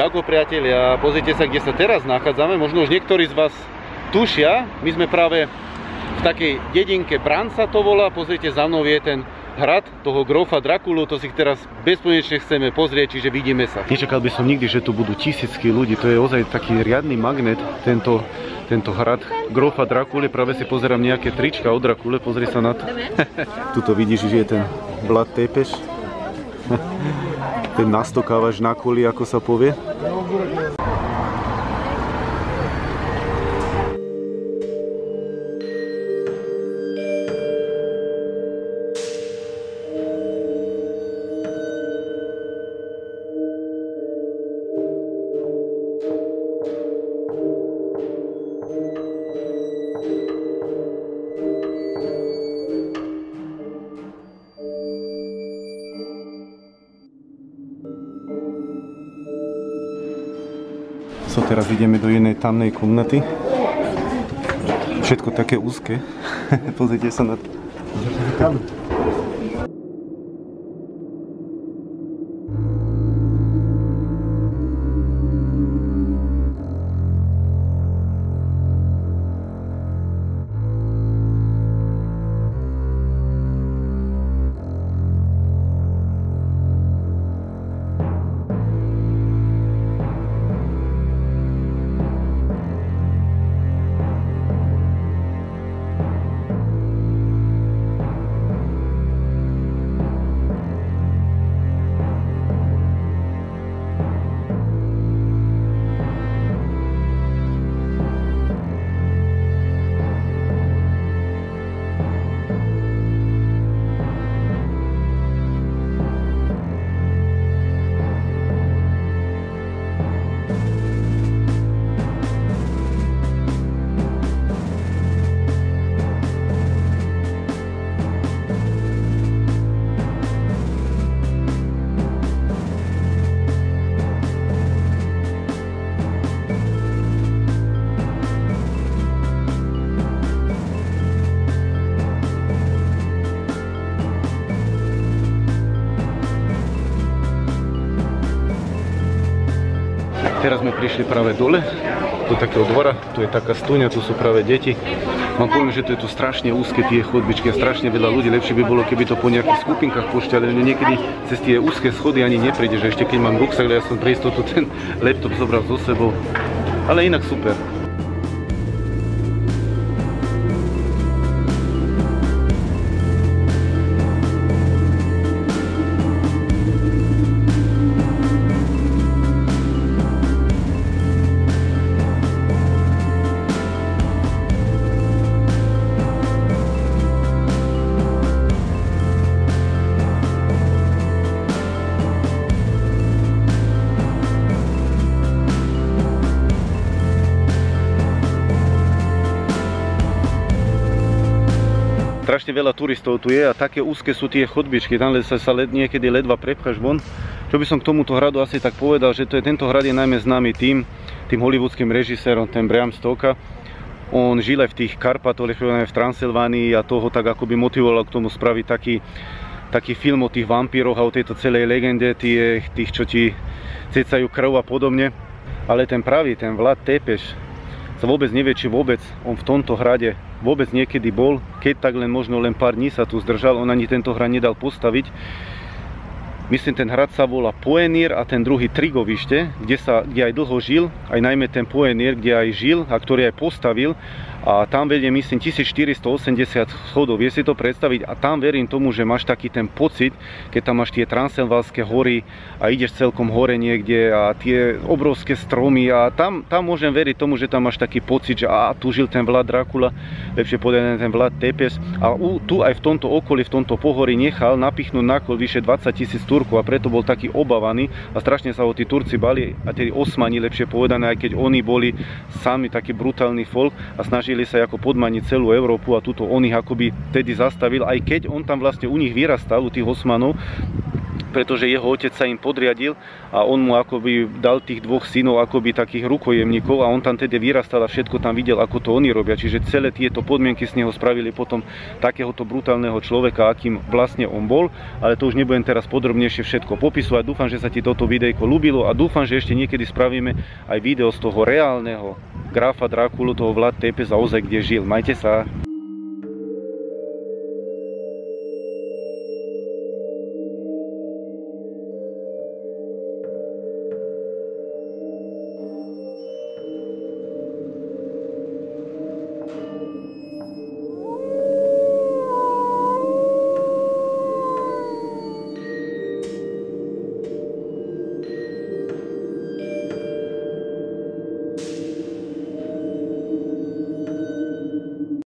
Čauko priatelia, pozrite sa, kde sa teraz nachádzame. Možno už niektorí z vás tušia, my sme práve v takej dedinke Bran sa to volá. Pozrite, za mnou je ten hrad toho grófa Drakulu, to si teraz bezkonečne chceme pozrieť, čiže vidíme sa. Nečakal by som nikdy, že tu budú tisícky ľudí, to je ozaj taký riadny magnet, tento hrad grófa Drakule. Práve si pozerám nejaké trička od Drakule, pozri sa na to. Tuto vidíš, že je ten Vlad Tepeš. Ten nastokávač na koli, ako sa povie. Teraz ideme do jednej tamnej komnaty. Všetko také úzke. Pozrite sa na to. Teraz sme prišli práve dole, do takého dvora, tu je taká stúňa, tu sú práve deti. Mám poviem, že tu je tu strašne úzke tie chodbičky a strašne veľa ľudí, lepšie by bolo, keby to po nejakých skupinkách púšťali, ale niekedy cez tie úzke schody ani nepríde, že ešte keď mám ruksak, ja som pre istotu ten laptop zobral so sebou, ale inak super. Strašne veľa turistov tu je a také úzke sú tie chodbičky, tam sa niekedy ledva prepcháš von. Čo by som k tomuto hradu asi tak povedal, že tento hrad je najmä známy tým hollywoodským režisérom, ten Bram Stoker. On žil aj v tých Karpatoch, v Transylvánii a toho tak akoby motivoval k tomu spraviť taký film o tých vampíroch a o tejto celej legende, tých čo ti cecajú krv a podobne. Ale ten pravý, ten Vlad Tepeš, sa vôbec nevie, či vôbec on v tomto hrade vôbec niekedy bol, keď tak možno len pár dní sa tu zdržal, on ani tento hrad nedal postaviť. Myslím, ten hrad sa volá Poenier a ten druhý Trigovište, kde aj dlho žil, aj najmä ten Poenier, kde aj žil a ktorý aj postavil. A tam vedie, myslím, 1480 schodov, vie si to predstaviť? A tam verím tomu, že máš taký ten pocit, keď tam máš tie Transylvánske hory a ideš celkom hore niekde a tie obrovské stromy a tam môžem veriť tomu, že tam máš taký pocit, že tu žil ten Vlad Drakula, lepšie povedané ten Vlad Tepes. A tu aj v tomto okolí, v tomto pohorí nechal napichnúť na kol vyše 20 000 Turkov a preto bol taký obávaný a strašne sa ho tí Turci bali, a tí Osmani, lepšie povedané, aj keď oni boli sami taký brutálny folk a snažili sa ako podmaniť celú Európu a tuto on ich akoby vtedy zastavil, aj keď on tam vlastne u nich vyrastal, u tých Osmanov, pretože jeho otec sa im podriadil a on mu akoby dal tých dvoch synov akoby takých rukojemníkov a on tam tedy vyrastal a všetko tam videl, ako to oni robia. Čiže celé tieto podmienky z neho spravili potom takéhoto brutálneho človeka, akým vlastne on bol, ale to už nebudem teraz podrobnejšie všetko popisovať. Dúfam, že sa ti toto videjko ľúbilo a dúfam, že ešte niekedy spravíme aj video z toho reálneho grafa Drákulu, toho Vlad Tepes a ozaj kde žil. Majte sa.